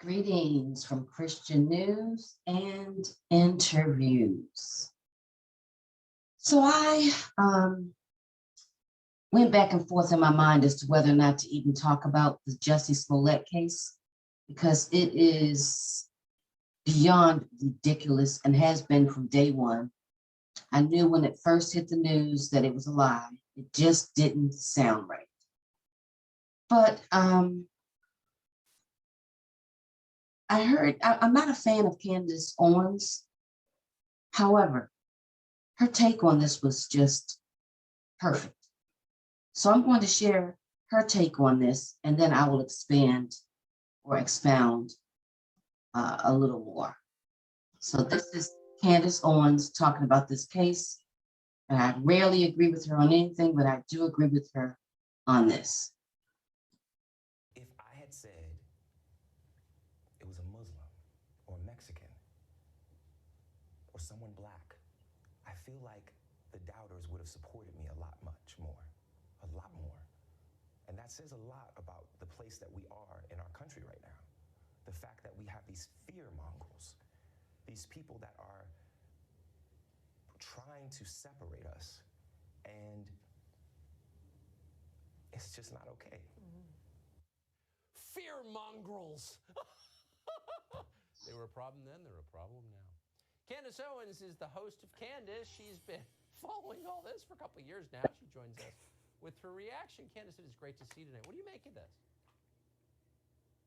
Greetings from Christian News and Interviews. So I went back and forth in my mind as to whether or not to even talk about the Jussie Smollett case, because it is beyond ridiculous and has been from day one. I knew when it first hit the news that it was a lie. It just didn't sound right. But I'm not a fan of Candace Owens. However, her take on this was just perfect. So I'm going to share her take on this, and then I will expand or expound a little more. So this is Candace Owens talking about this case. And I rarely agree with her on anything, but I do agree with her on this. If I had said it was a Muslim or a Mexican or someone black, I feel like the doubters would have supported me a lot much more, a lot more. And that says a lot about the place that we are in our country right now. The fact that we have these fear mongrels, these people that are trying to separate us, and it's just not okay. Fear mongrels. They were a problem then, they're a problem now. Candace Owens is the host of Candace. She's been following all this for a couple of years now. She joins us with her reaction. Candace, it is great to see you tonight. What do you make of this?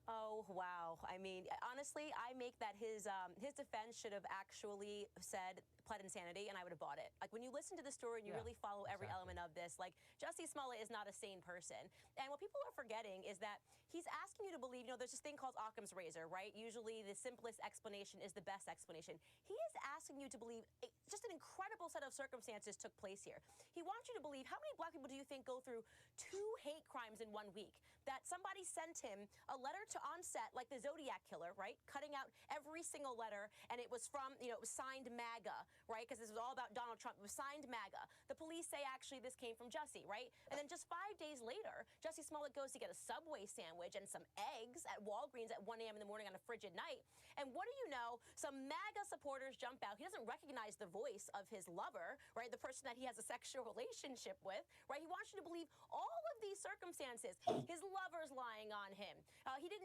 Oh, wow. I mean, honestly, I make that his defense should have actually pled insanity, and I would have bought it. Like, when you listen to the story and you really follow every element of this, like, Jussie Smollett is not a sane person. And what people are forgetting is that he's asking you to believe, there's this thing called Occam's razor, right? Usually the simplest explanation is the best explanation. He is asking you to believe just an incredible set of circumstances took place here. He wants you to believe, how many black people do you think go through 2 hate crimes in 1 week? That somebody sent him a letter to onset, like the Zodiac killer, right? Cutting out every single letter, and it was from, it was signed MAGA, right? Because this was all about Donald Trump. It was signed MAGA. The police say, actually, this came from Jussie, right? And then just 5 days later, Jussie Smollett goes to get a Subway sandwich and some eggs at Walgreens at 1 a.m. in the morning on a frigid night. And what do you know? Some MAGA supporters jump out. He doesn't recognize the voice of his lover, right? The person that he has a sexual relationship with, right? He wants you to believe all of these circumstances. His lover's lying on him.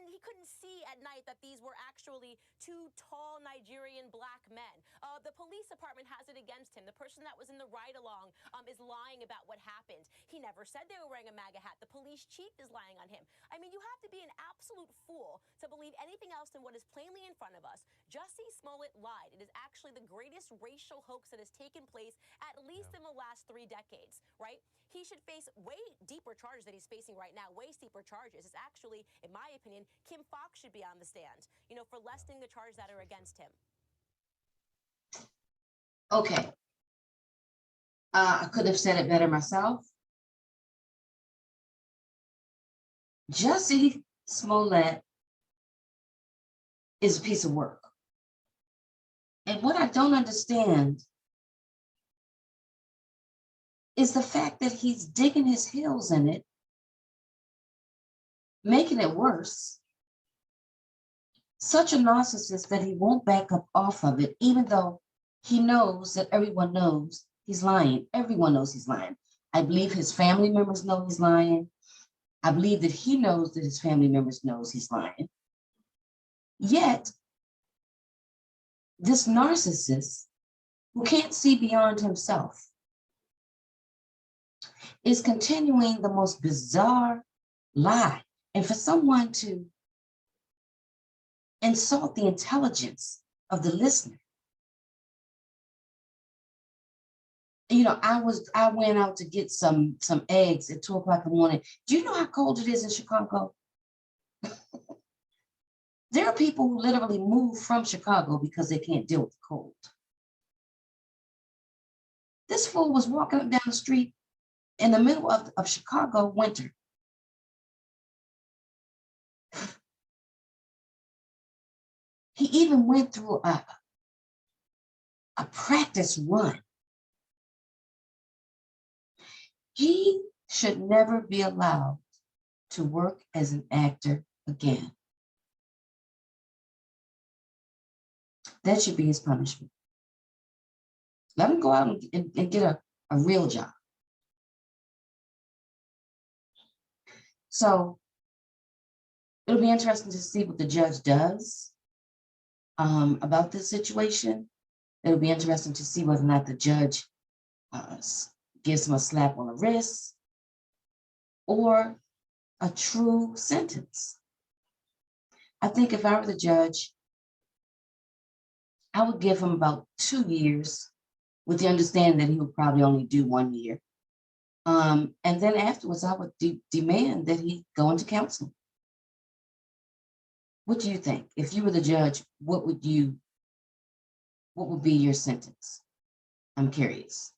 He couldn't see at night that these were actually 2 tall Nigerian black men. The police department has it against him. The person that was in the ride-along is lying about what happened. He never said they were wearing a MAGA hat. The police chief is lying on him. I mean, you have to be an absolute fool to believe anything else than what is plainly in front of us. Jussie Smollett lied. It is actually the greatest racial hoax that has taken place at least in the last 3 decades, right? He should face way deeper charges that he's facing right now, way steeper charges. It's actually, in my opinion, Kim Foxx should be on the stand, for lessening the charges that are against him. Okay. I could have said it better myself. Jussie Smollett is a piece of work. And what I don't understand is the fact that he's digging his heels in it, making it worse. Such a narcissist that he won't back up off of it, even though he knows that everyone knows he's lying. Everyone knows he's lying. I believe his family members know he's lying. I believe that he knows that his family members knows he's lying. Yet, this narcissist who can't see beyond himself is continuing the most bizarre lie. And for someone to insult the intelligence of the listener. I went out to get some eggs at 2 o'clock in the morning. Do you know how cold it is in Chicago? There are people who literally move from Chicago because they can't deal with the cold. This fool was walking up down the street in the middle of Chicago winter. He even went through a practice run. He should never be allowed to work as an actor again. That should be his punishment. Let him go out and get a real job. So it'll be interesting to see what the judge does about this situation. It'll be interesting to see whether or not the judge gives him a slap on the wrist or a true sentence. I think if I were the judge, I would give him about 2 years with the understanding that he would probably only do 1 year. And then afterwards, I would demand that he go into counseling. What do you think? If you were the judge, what would be your sentence? I'm curious.